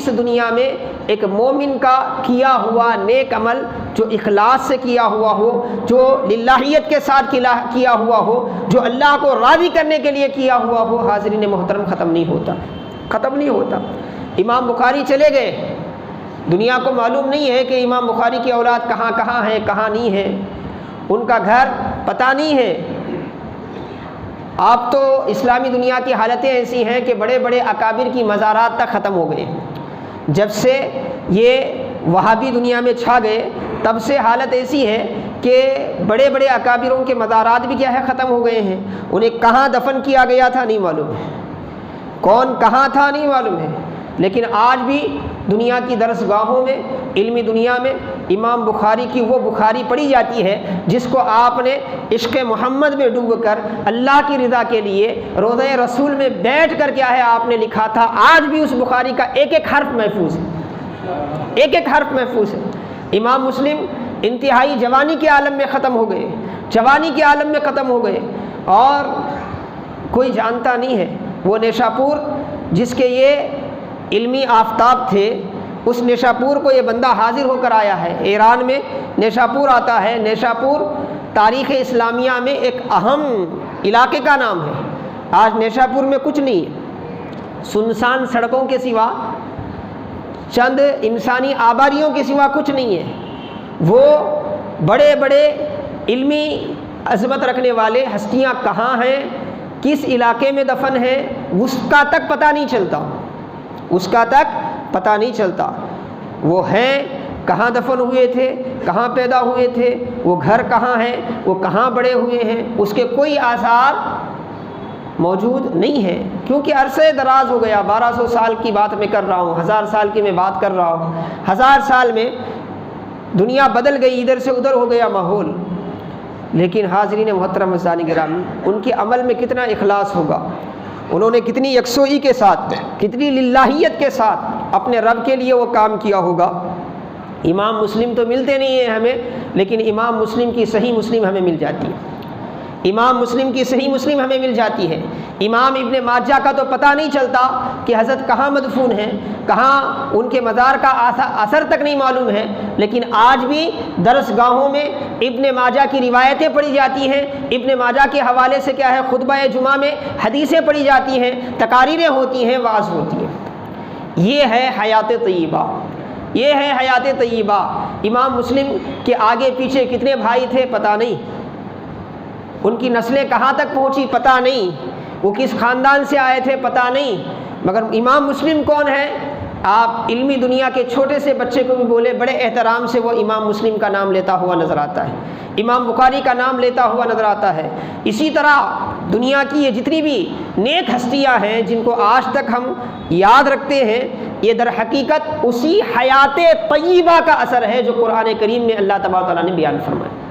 اس دنیا میں ایک مومن کا کیا ہوا نیک عمل جو اخلاص سے کیا ہوا ہو، جو للہیت کے ساتھ کیا ہوا ہو، جو اللہ کو راضی کرنے کے لیے کیا ہوا ہو، حاضرین محترم ختم نہیں ہوتا۔ امام بخاری چلے گئے، دنیا کو معلوم نہیں ہے کہ امام بخاری کی اولاد کہاں ہیں، کہاں نہیں ہے، ان کا گھر پتہ نہیں ہے۔ آپ تو اسلامی دنیا کی حالتیں ایسی ہیں کہ بڑے بڑے اکابر کی مزارات تک ختم ہو گئے۔ جب سے یہ وہابی دنیا میں چھا گئے تب سے حالت ایسی ہے کہ بڑے بڑے اکابروں کے مزارات بھی کیا ہے، ختم ہو گئے ہیں۔ انہیں کہاں دفن کیا گیا تھا نہیں معلوم ہے، کون کہاں تھا نہیں معلوم ہے۔ لیکن آج بھی دنیا کی درسگاہوں میں، علمی دنیا میں امام بخاری کی وہ بخاری پڑھی جاتی ہے جس کو آپ نے عشق محمد میں ڈوب کر اللہ کی رضا کے لیے روضہ رسول میں بیٹھ کر کیا ہے آپ نے لکھا تھا۔ آج بھی اس بخاری کا ایک ایک حرف محفوظ ہے، ایک ایک حرف محفوظ ہے۔ امام مسلم انتہائی جوانی کے عالم میں ختم ہو گئے، جوانی کے عالم میں ختم ہو گئے، اور کوئی جانتا نہیں ہے وہ نیشاپور جس کے یہ علمی آفتاب تھے، اس نیشاپور کو یہ بندہ حاضر ہو کر آیا ہے۔ ایران میں نیشاپور آتا ہے۔ نیشاپور تاریخ اسلامیہ میں ایک اہم علاقے کا نام ہے۔ آج نیشاپور میں کچھ نہیں ہے، سنسان سڑکوں کے سوا، چند انسانی آباریوں کے سوا کچھ نہیں ہے۔ وہ بڑے بڑے علمی عظمت رکھنے والے ہستیاں کہاں ہیں، کس علاقے میں دفن ہیں، اس کا تک پتہ نہیں چلتا، اس کا تک پتہ نہیں چلتا۔ وہ ہیں کہاں دفن ہوئے تھے، کہاں پیدا ہوئے تھے، وہ گھر کہاں ہے، وہ کہاں بڑے ہوئے ہیں، اس کے کوئی آثار موجود نہیں ہے، کیونکہ عرصے دراز ہو گیا۔ 1200 سال کی بات میں کر رہا ہوں، 1000 سال کی میں بات کر رہا ہوں۔ 1000 سال میں دنیا بدل گئی، ادھر سے ادھر ہو گیا ماحول۔ لیکن حاضرین محترم عزیزان گرامی، ان کے عمل میں کتنا اخلاص ہوگا، انہوں نے کتنی یکسوئی کے ساتھ، کتنی للہیت کے ساتھ اپنے رب کے لیے وہ کام کیا ہوگا۔ امام مسلم تو ملتے نہیں ہیں ہمیں، لیکن امام مسلم کی صحیح مسلم ہمیں مل جاتی ہے، امام مسلم کی صحیح مسلم ہمیں مل جاتی ہے۔ امام ابن ماجہ کا تو پتہ نہیں چلتا کہ حضرت کہاں مدفون ہیں، کہاں ان کے مزار کا اثر تک نہیں معلوم ہے، لیکن آج بھی درسگاہوں میں ابن ماجہ کی روایتیں پڑھی جاتی ہیں، ابن ماجہ کے حوالے سے کیا ہے خطبہ جمعہ میں حدیثیں پڑھی جاتی ہیں، تقاریریں ہوتی ہیں، وعظ ہوتی ہیں۔ یہ ہے حیات طیبہ، یہ ہے حیات طیبہ۔ امام مسلم کے آگے پیچھے کتنے بھائی تھے پتہ نہیں، ان کی نسلیں کہاں تک پہنچی پتہ نہیں، وہ کس خاندان سے آئے تھے پتہ نہیں، مگر امام مسلم کون ہے؟ آپ علمی دنیا کے چھوٹے سے بچے کو بھی بولے، بڑے احترام سے وہ امام مسلم کا نام لیتا ہوا نظر آتا ہے، امام بخاری کا نام لیتا ہوا نظر آتا ہے۔ اسی طرح دنیا کی یہ جتنی بھی نیک ہستیاں ہیں جن کو آج تک ہم یاد رکھتے ہیں، یہ در حقیقت اسی حیات طیبہ کا اثر ہے جو قرآن کریم میں اللہ تبارک و تعالیٰ نے بیان فرمایا۔